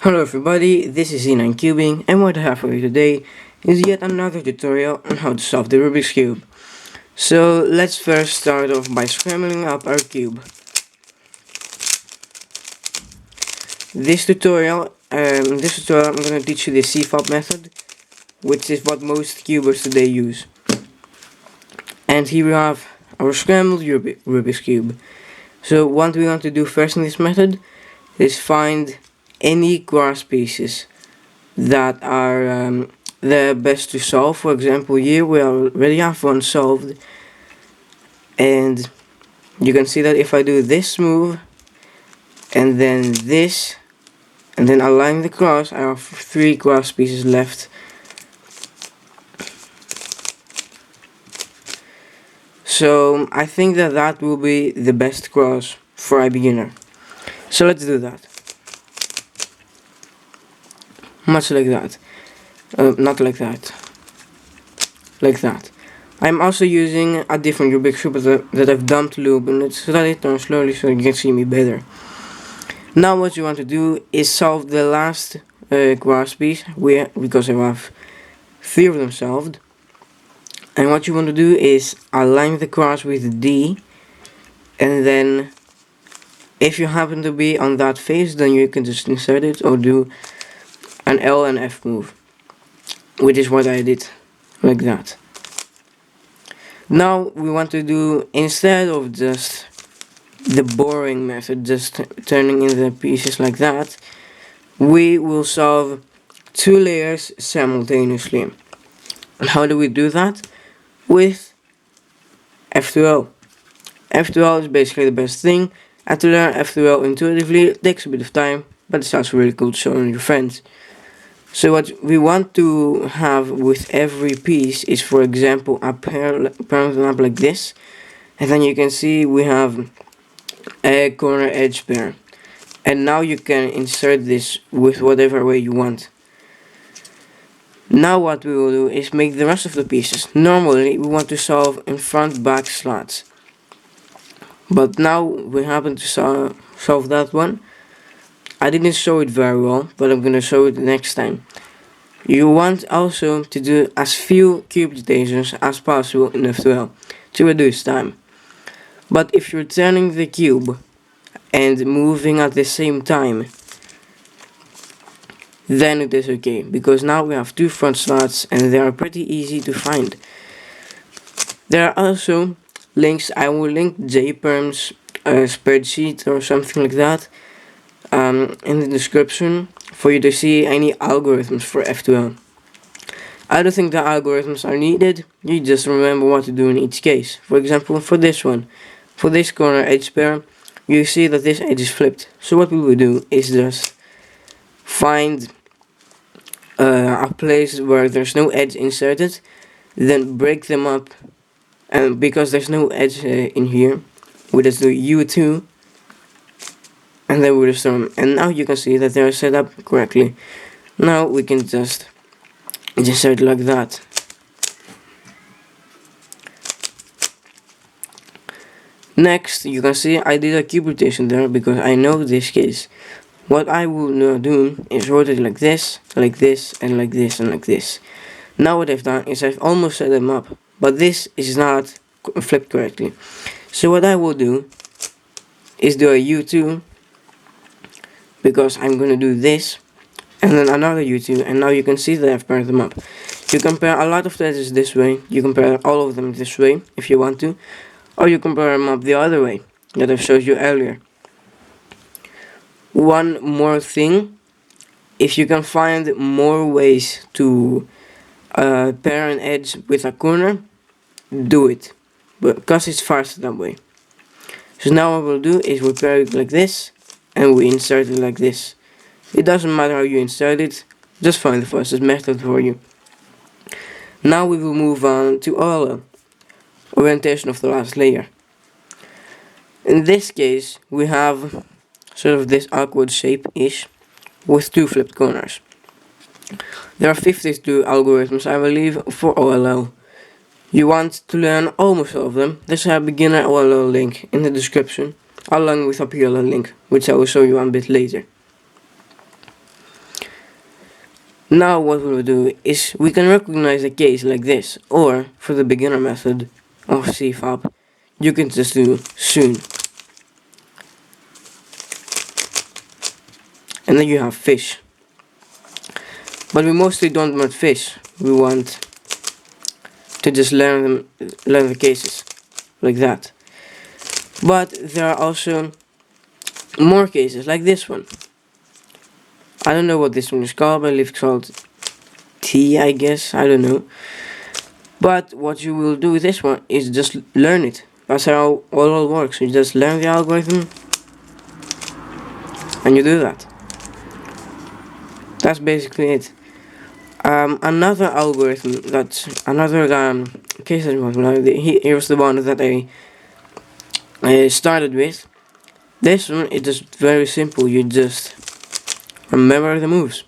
Hello everybody, this is Z9Cubing, and what I have for you today is yet another tutorial on how to solve the Rubik's Cube. So let's first start off by scrambling up our cube. This tutorial I'm going to teach you the CFOP method, which is what most cubers today use. And here we have our scrambled Rubik's Cube. So what we want to do first in this method is find any cross pieces that are the best to solve. For example, here we already have one solved, and you can see that if I do this move and then this and then align the cross, I have 3 cross pieces left. So I think that will be the best cross for a beginner. So let's do that. Much like that. Not like that. Like that. I'm also using a different Rubik's Cube that I've dumped loop, and so that it turns slowly so you can see me better. Now what you want to do is solve the last cross piece, because I have 3 of them solved. And what you want to do is align the cross with D, and then if you happen to be on that face, then you can just insert it or do an L and F move, which is what I did, like that. Now we want to do, instead of just the boring method, just turning in the pieces like that, we will solve 2 layers simultaneously. And how do we do that? With F2L. F2L is basically the best thing, and to learn F2L intuitively it takes a bit of time, but it's also really cool to show on your friends. So what we want to have with every piece is, for example, a pair of them up like this, and then you can see we have a corner edge pair, and now you can insert this with whatever way you want. Now what we will do is make the rest of the pieces. Normally we want to solve in front back slots, but now we happen to solve that one. I didn't show it very well, but I'm gonna show it next time. You want also to do as few cube rotations as possible in F2L to reduce time. But if you're turning the cube and moving at the same time, then it is okay, because now we have 2 front slots and they are pretty easy to find. There are also links. I will link JPerm's spreadsheet or something like that in the description for you to see any algorithms for F2L. I don't think the algorithms are needed, you just remember what to do in each case. For example, for this one, for this corner edge pair, you see that this edge is flipped. So what we will do is just find a place where there's no edge inserted, then break them up, and because there's no edge in here, we just do U2, and then we restore them, and now you can see that they are set up correctly. Now we can just insert like that. Next, you can see I did a cube rotation there because I know this case. What I will now do is rotate like this, like this, and like this, and like this. Now what I've done is I've almost set them up, but this is not flipped correctly. So what I will do is do a U2, because I'm going to do this, and then another U2, and now you can see that I've paired them up. You can pair a lot of the edges this way, you can pair all of them this way if you want to, or you can pair them up the other way that I've showed you earlier. One more thing, if you can find more ways to pair an edge with a corner, do it, because it's faster that way. So now what we'll do is we'll pair it like this, and we insert it like this. It doesn't matter how you insert it, just find the fastest method for you. Now we will move on to OLL, orientation of the last layer. In this case we have sort of this awkward shape-ish with 2 flipped corners. There are 52 algorithms, I believe, for OLL. You want to learn almost all of them, there's a beginner OLL link in the description, along with a PLL link, which I will show you a bit later. Now what we'll do is we can recognize a case like this, or for the beginner method of CFOP, you can just do soon. And then you have fish. But we mostly don't want fish. We want to just learn the cases like that. But there are also more cases like this one. I don't know what this one is called, but I believe it's called T, I guess, I don't know. But what you will do with this one is just learn it. That's how all works. You just learn the algorithm and you do that. That's basically it. Another algorithm, that's another case that was, here's the one that I started with. This one is just very simple. You just remember the moves.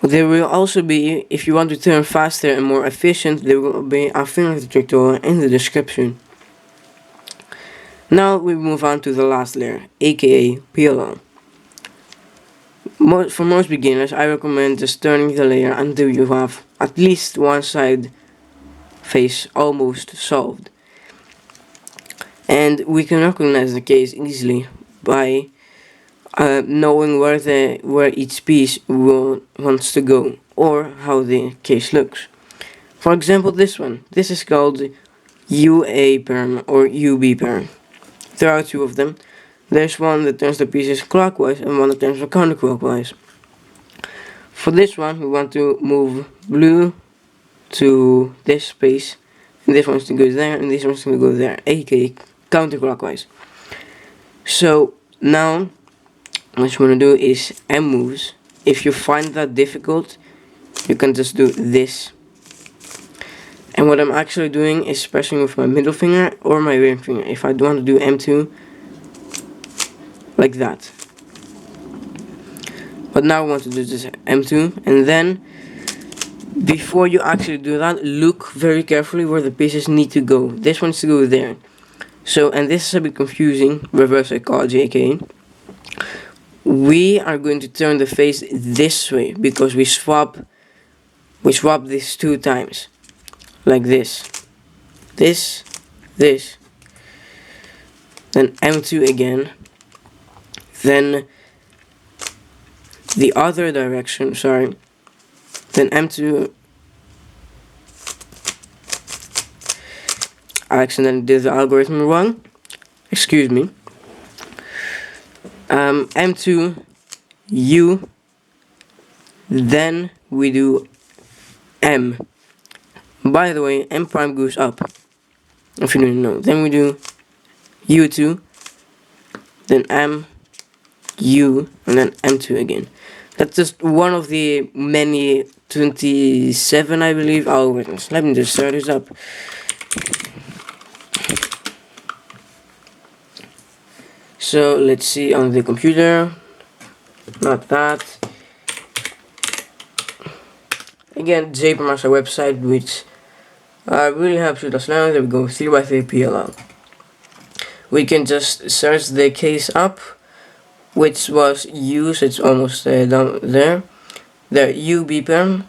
There will also be, if you want to turn faster and more efficient, there will be a fingertip tutorial in the description. Now we move on to the last layer, aka PLL. For most beginners, I recommend just turning the layer until you have at least one side face almost solved. And we can recognize the case easily by knowing where each piece wants to go, or how the case looks. For example, this one. This is called UA perm or UB perm. There are two of them. There's one that turns the pieces clockwise and one that turns them counterclockwise. For this one, we want to move blue to this space, and this one's to go there, and this one's to go there, aka counterclockwise. So now what you want to do is M moves. If you find that difficult, you can just do this. And what I'm actually doing is pressing with my middle finger or my ring finger. If I want to do M2, like that. But now I want to do this M2, and then before you actually do that, look very carefully where the pieces need to go. This one's to go there. So, and this is a bit confusing, reverse psychology, aka we are going to turn the face this way because we swap this 2 times, like this, then M2 again, then the other direction, sorry, then M2. I accidentally did the algorithm wrong, excuse me. M2 U, then we do M. By the way, M prime goes up, if you didn't know. Then we do U2, then M, U, and then M2 again. That's just one of the many 27, I believe, algorithms. Let me just start this up. So let's see on the computer, not that. Again, JPerm has a website which really helps you to learn. There we go, 3x3 PLL. We can just search the case up, which was used, it's almost down there. There, UB perm,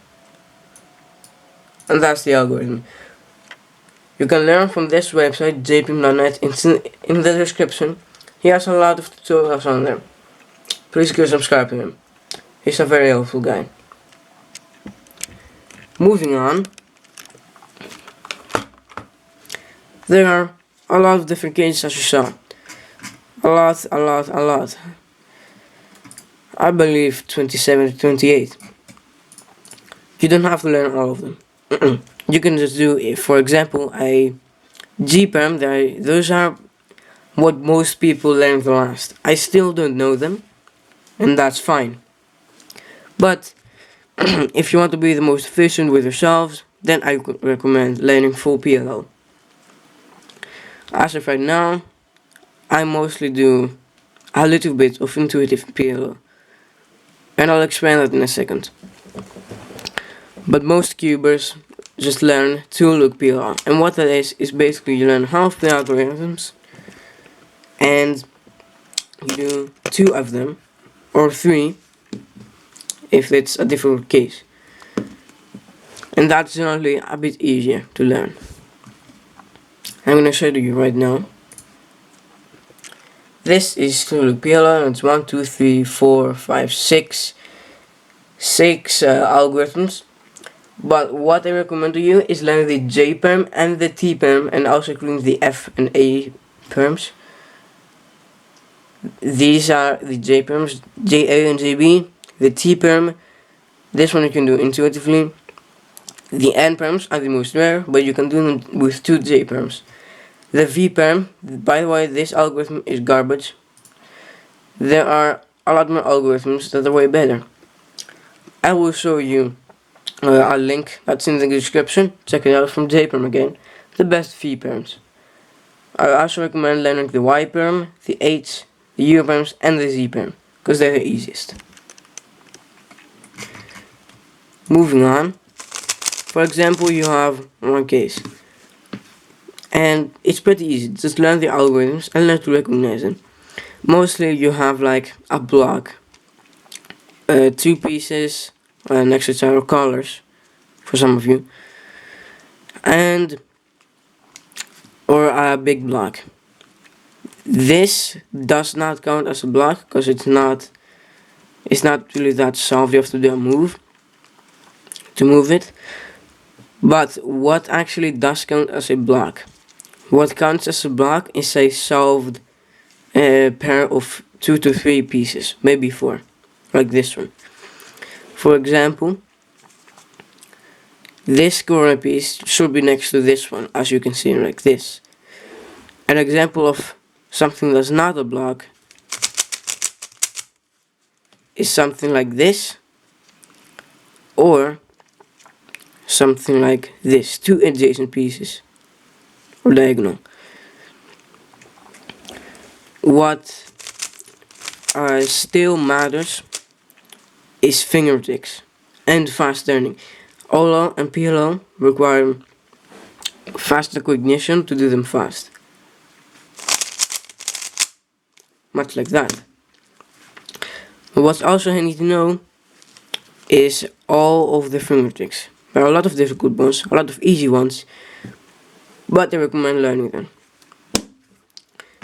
and that's the algorithm. You can learn from this website, jpem.net, in the description. He has a lot of tutorials on there. Please go subscribe to him. He's a very helpful guy. Moving on. There are a lot of different cases, as you saw. A lot. I believe 27 to 28. You don't have to learn all of them. You can just do, for example, a G-perm. Those are what most people learn the last. I still don't know them, and that's fine. But if you want to be the most efficient with yourselves, then I recommend learning full PLL. As of right now, I mostly do a little bit of intuitive PLL, and I'll explain that in a second. But most cubers just learn two-look PLL, and what that is basically you learn half the algorithms, and you do 2 of them, or 3, if it's a difficult case. And that's generally a bit easier to learn. I'm gonna show you right now. This is clearly PLL, and it's 1, 2, 3, 4, 5, 6 algorithms. But what I recommend to you is learn the J perm and the T perm, and also including the F and A perms. These are the J perms, JA and JB. The T perm, this one you can do intuitively. The N perms are the most rare, but you can do them with 2 J perms. The V perm, by the way, this algorithm is garbage. There are a lot more algorithms that are way better. I will show you a link that's in the description. Check it out from J perm again. The best V perms. I also recommend learning the Y perm, the H, the U perms, and the Z perm, because they're the easiest. Moving on. For example, you have one case, and it's pretty easy. Just learn the algorithms and learn to recognize them. Mostly you have like a block, 2 pieces, next to each other, colors for some of you, and or a big block. This does not count as a block because it's not really that solved. You have to do a move to move it. But what actually does count as a block? What counts as a block is a solved pair of 2 to 3 pieces, maybe 4, like this one. For example, this corner piece should be next to this one, as you can see, like this. An example of something that's not a block is something like this, or something like this, 2 adjacent pieces, or diagonal. What still matters is fingertips and fast learning. OLO and PLO require fast recognition to do them fast. Much like that. What also you need to know is all of the fingertips. There are a lot of difficult ones, a lot of easy ones, but I recommend learning them.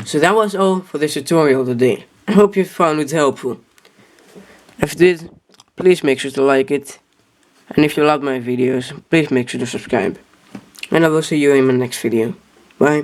So that was all for this tutorial today. I hope you found it helpful. If you did, please make sure to like it. And if you love my videos, please make sure to subscribe. And I will see you in my next video. Bye.